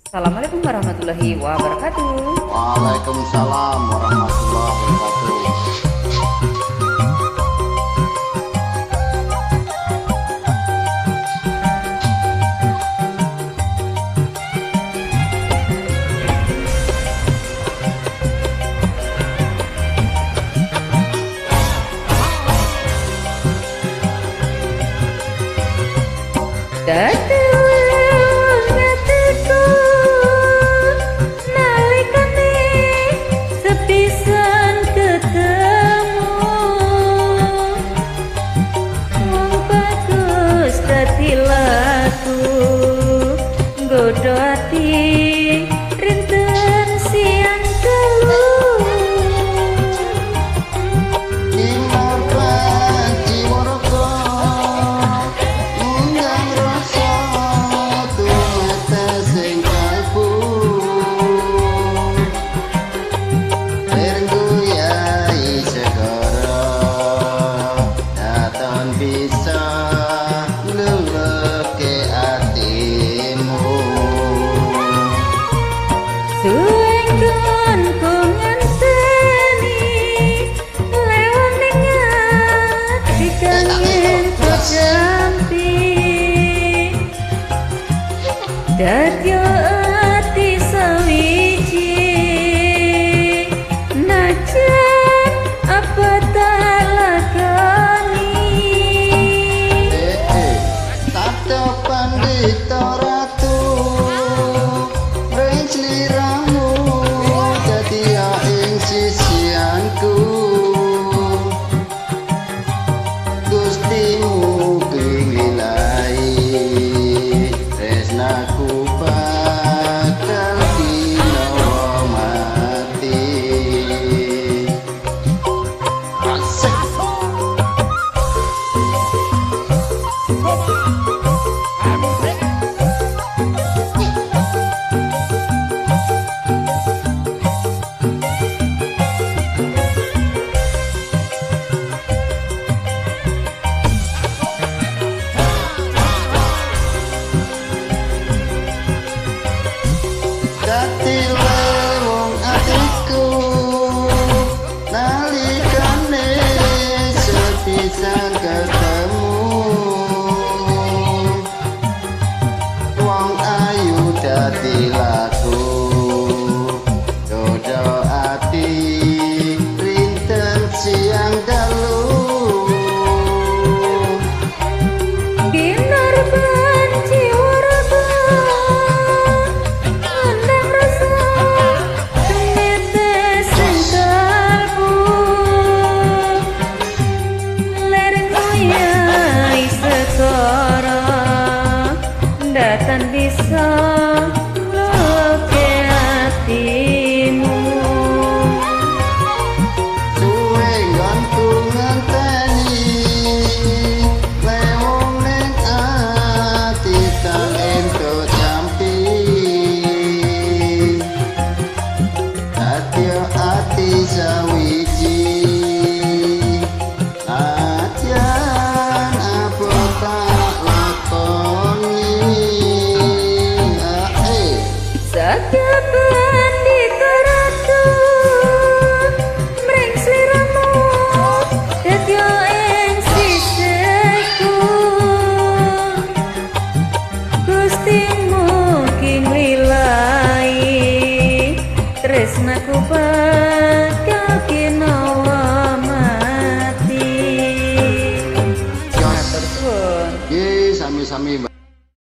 Assalamualaikum warahmatullahi wabarakatuh. Waalaikumsalam warahmatullahi wabarakatuh. Godo ati rinten siang telu Imapa jiwaroko undang rasa tumata sing kalbu Berguyai segara Daton bisa lelek ke hatimu Suengkon ku nganteni lewat nengat dikangin ku jampi Dadyo ati sawiji najan apa tak lakoni Tata pandita ratu Sliramu dadi ing sisianku Gustimu pinglilai tresnaku bakal dinawa mati Asik Dadi wong atiku nalikane sepisan ketemu Wong ayu dadi laku dodo ati rinten siang dalu Datan bisa loke hatimu Suwe gantungan tani lewong ning ati kang ento jampi Atyo ati sawiji Atyan apa tak lakoni Sakapan di karatu Mreng sliramu Dadyo ing siseku Gustimu king lilai Tresnaku bakal kinawa mati Matur suwun. Ye sami-sami